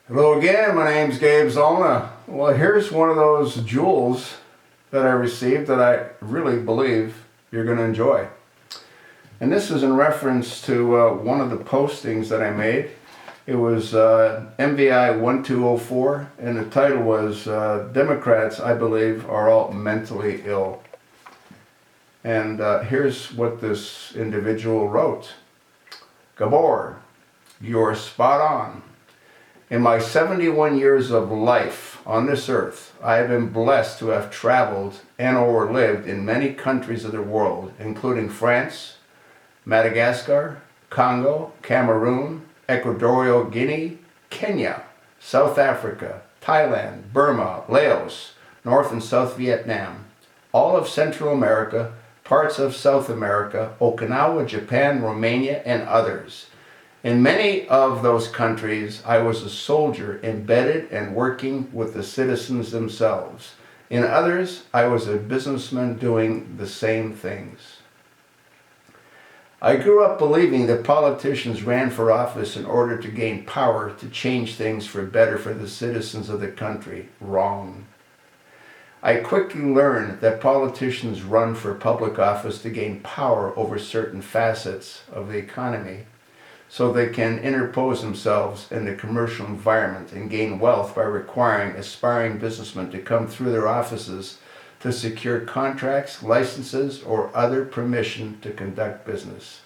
Hello again, my name's Gabe Zolna. Well, here's one of those jewels that I received that I really believe you're going to enjoy. And this is in reference to one of the postings that I made. It was MVI 1204, and the title was Democrats, I believe, are all mentally ill. And here's what this individual wrote. Gabor, you're spot on. In my 71 years of life on this earth, I have been blessed to have traveled and or lived in many countries of the world, including France, Madagascar, Congo, Cameroon, Equatorial Guinea, Kenya, South Africa, Thailand, Burma, Laos, North and South Vietnam, all of Central America, parts of South America, Okinawa, Japan, Romania, and others. In many of those countries, I was a soldier embedded and working with the citizens themselves. In others, I was a businessman doing the same things. I grew up believing that politicians ran for office in order to gain power to change things for better for the citizens of the country. Wrong. I quickly learned that politicians run for public office to gain power over certain facets of the economy, so they can interpose themselves in the commercial environment and gain wealth by requiring aspiring businessmen to come through their offices to secure contracts, licenses, or other permission to conduct business.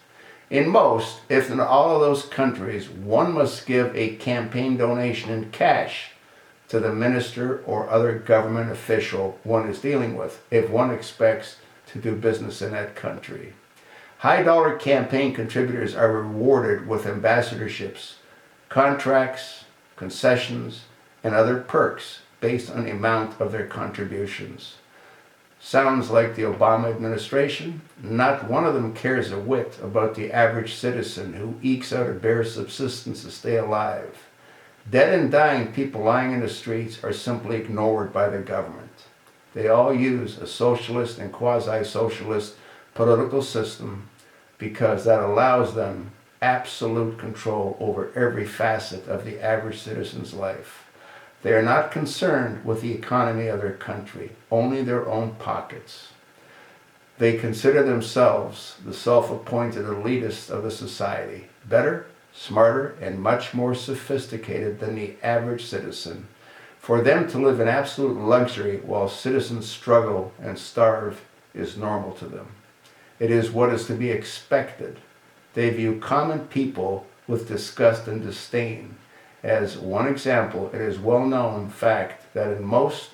In most, if not all of those countries, one must give a campaign donation in cash to the minister or other government official one is dealing with if one expects to do business in that country. High-dollar campaign contributors are rewarded with ambassadorships, contracts, concessions, and other perks based on the amount of their contributions. Sounds like the Obama administration? Not one of them cares a whit about the average citizen who ekes out a bare subsistence to stay alive. Dead and dying people lying in the streets are simply ignored by the government. They all use a socialist and quasi-socialist political system because that allows them absolute control over every facet of the average citizen's life. They are not concerned with the economy of their country, only their own pockets. They consider themselves the self-appointed elitists of the society, better, smarter, and much more sophisticated than the average citizen. For them to live in absolute luxury while citizens struggle and starve is normal to them. It is what is to be expected. They view common people with disgust and disdain. As one example, it is well known fact that in most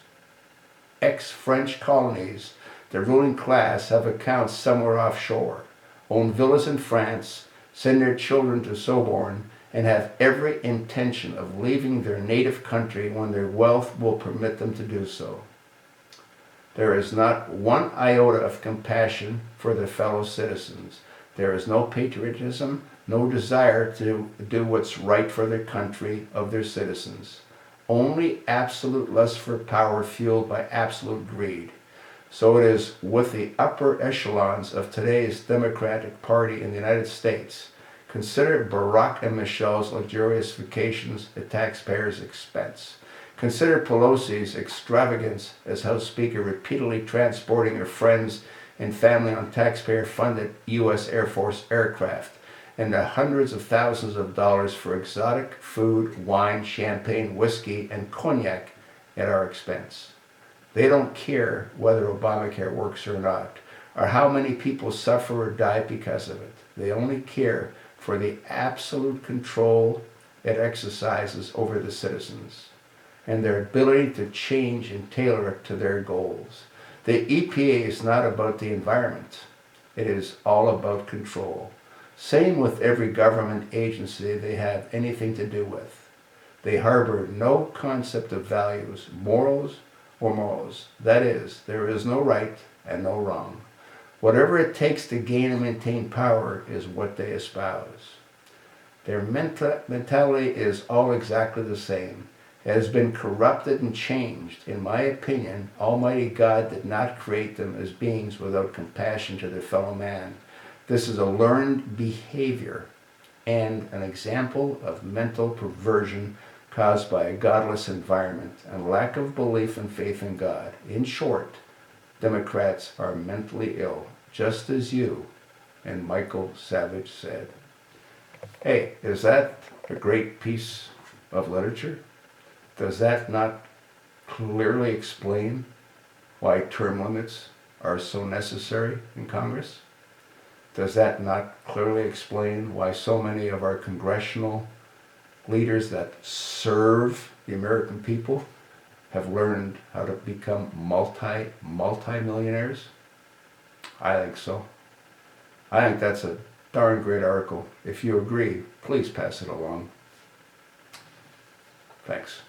ex-French colonies, the ruling class have accounts somewhere offshore, own villas in France, send their children to Sorbonne, and have every intention of leaving their native country when their wealth will permit them to do so. There is not one iota of compassion for their fellow citizens. There is no patriotism, no desire to do what's right for their country, of their citizens. Only absolute lust for power fueled by absolute greed. So it is with the upper echelons of today's Democratic Party in the United States. Consider Barack and Michelle's luxurious vacations at taxpayers' expense. Consider Pelosi's extravagance as House Speaker, repeatedly transporting her friends and family on taxpayer-funded U.S. Air Force aircraft, and the hundreds of thousands of dollars for exotic food, wine, champagne, whiskey, and cognac at our expense. They don't care whether Obamacare works or not, or how many people suffer or die because of it. They only care for the absolute control it exercises over the citizens and their ability to change and tailor it to their goals. The EPA is not about the environment. It is all about control. Same with every government agency they have anything to do with. They harbor no concept of values, morals, or morals. That is, there is no right and no wrong. Whatever it takes to gain and maintain power is what they espouse. Their mentality is all exactly the same. It has been corrupted and changed. In my opinion, Almighty God did not create them as beings without compassion to their fellow man. This is a learned behavior and an example of mental perversion caused by a godless environment and lack of belief and faith in God. In short, Democrats are mentally ill, just as you and Michael Savage said. Hey, is that a great piece of literature? Does that not clearly explain why term limits are so necessary in Congress? Does that not clearly explain why so many of our congressional leaders that serve the American people have learned how to become multi-millionaires? I think so. I think that's a darn great article. If you agree, please pass it along. Thanks.